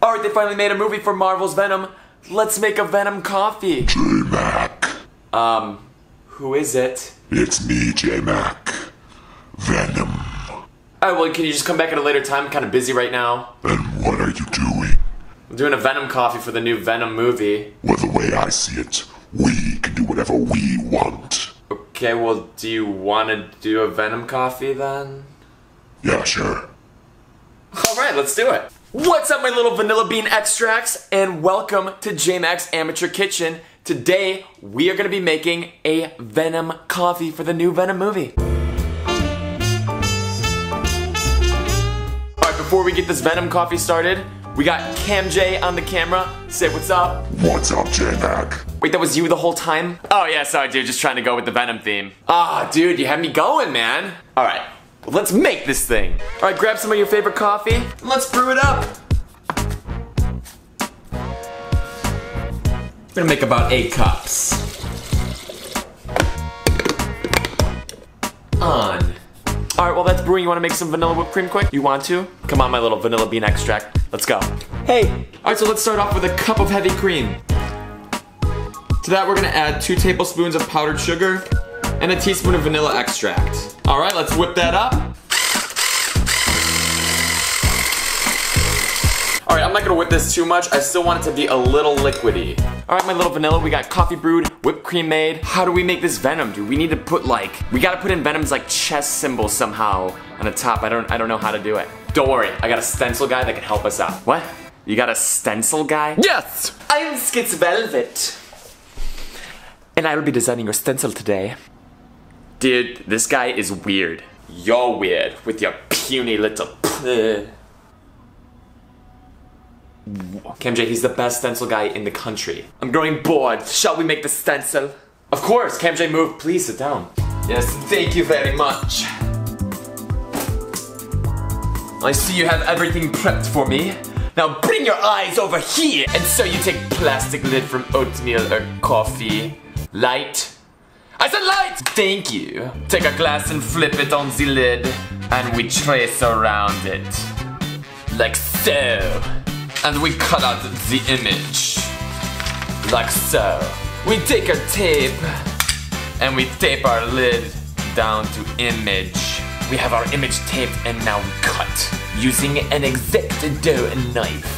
Alright, they finally made a movie for Marvel's Venom. Let's make a Venom coffee. J-Mac. Who is it? It's me, J-Mac. Venom. Alright, well, can you just come back at a later time? I'm kind of busy right now. And what are you doing? I'm doing a Venom coffee for the new Venom movie. Well, the way I see it, we can do whatever we want. Okay, well, do you want to do a Venom coffee then? Yeah, sure. Alright, let's do it. What's up, my little vanilla bean extracts, and welcome to J-Mac's Amateur Kitchen. Today, we are going to be making a Venom coffee for the new Venom movie. Alright, before we get this Venom coffee started, we got Cam J on the camera. Say what's up. What's up, J-Mac? Wait, that was you the whole time? Oh yeah, sorry dude, just trying to go with the Venom theme. Ah, dude, you had me going, man. Alright, well, let's make this thing. Alright, grab some of your favorite coffee, and let's brew it up. I'm gonna make about 8 cups. On. Alright, well that's brewing. You wanna make some vanilla whipped cream quick? You want to? Come on, my little vanilla bean extract. Let's go. Hey! Alright, so let's start off with a cup of heavy cream. To that, we're gonna add 2 tablespoons of powdered sugar and a teaspoon of vanilla extract. Alright, let's whip that up. Alright, I'm not gonna whip this too much. I still want it to be a little liquidy. Alright, my little vanilla, we got coffee brewed, whipped cream made. How do we make this Venom, dude? We need to put we gotta put in Venom's chess symbol somehow on the top. I don't know how to do it. Don't worry, I got a stencil guy that can help us out. What? You got a stencil guy? Yes! I'm Skits Velvet. And I will be designing your stencil today. Dude, this guy is weird. You're weird with your puny little Cam J, he's the best stencil guy in the country. I'm growing bored. Shall we make the stencil? Of course, Cam J, move. Please sit down. Yes, thank you very much. I see you have everything prepped for me. Now bring your eyes over here. And so you take plastic lid from oatmeal or coffee. Light. I said light! Thank you. Take a glass and flip it on the lid. And we trace around it. Like so. And we cut out the image. Like so. We take our tape. And we tape our lid down to image. We have our image taped and now we cut. Using an X-Acto knife.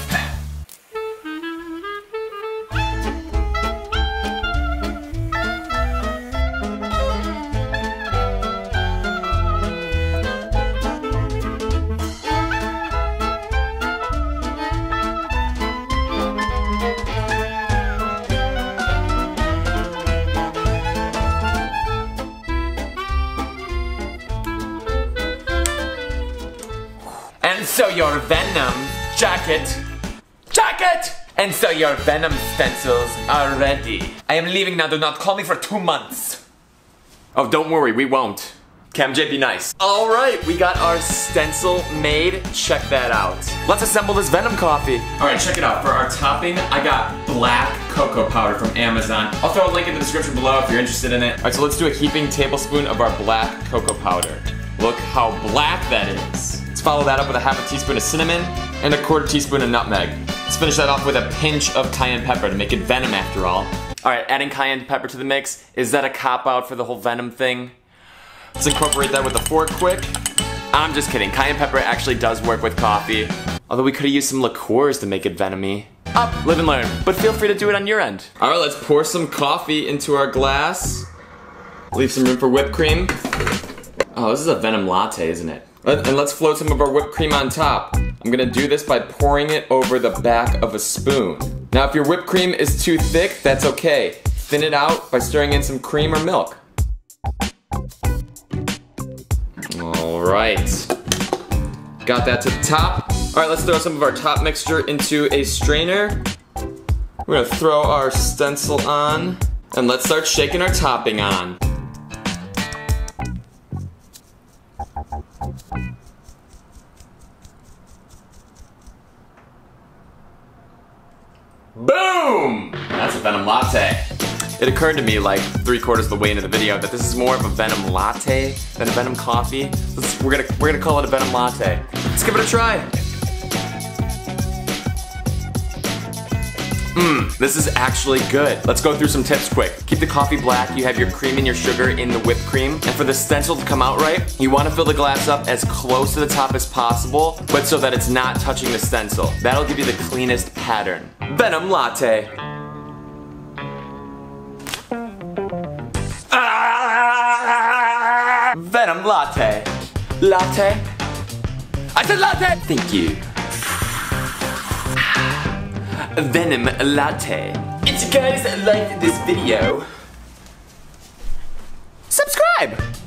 And so your Venom jacket! And so your Venom stencils are ready. I am leaving now, do not call me for 2 months. Oh, don't worry, we won't. Cam J, be nice. Alright, we got our stencil made. Check that out. Let's assemble this Venom coffee. Alright, check it out. For our topping, I got black cocoa powder from Amazon. I'll throw a link in the description below if you're interested in it. Alright, so let's do a heaping tablespoon of our black cocoa powder. Look how black that is. Let's follow that up with a half a teaspoon of cinnamon and a 1/4 teaspoon of nutmeg. Let's finish that off with a pinch of cayenne pepper to make it Venom after all. Alright, adding cayenne pepper to the mix. Is that a cop-out for the whole Venom thing? Let's incorporate that with a fork quick. I'm just kidding. Cayenne pepper actually does work with coffee. Although we could have used some liqueurs to make it Venom-y. Up, live and learn. But feel free to do it on your end. Alright, let's pour some coffee into our glass. Leave some room for whipped cream. Oh, this is a Venom Latte, isn't it? And let's float some of our whipped cream on top. I'm gonna do this by pouring it over the back of a spoon. Now, if your whipped cream is too thick, that's okay. Thin it out by stirring in some cream or milk. Alright. Got that to the top. Alright, let's throw some of our top mixture into a strainer. We're gonna throw our stencil on. And let's start shaking our topping on. Boom! That's a Venom Latte. It occurred to me like 3/4 of the way into the video that this is more of a Venom Latte than a Venom coffee. We're gonna call it a Venom Latte. Let's give it a try. This is actually good. Let's go through some tips quick. Keep the coffee black. You have your cream and your sugar in the whipped cream. And for the stencil to come out right, you want to fill the glass up as close to the top as possible, but so that it's not touching the stencil. That'll give you the cleanest pattern. Venom Latte. Venom Latte. Latte? I said latte! Thank you. Venom Latte. If you guys liked this video, subscribe!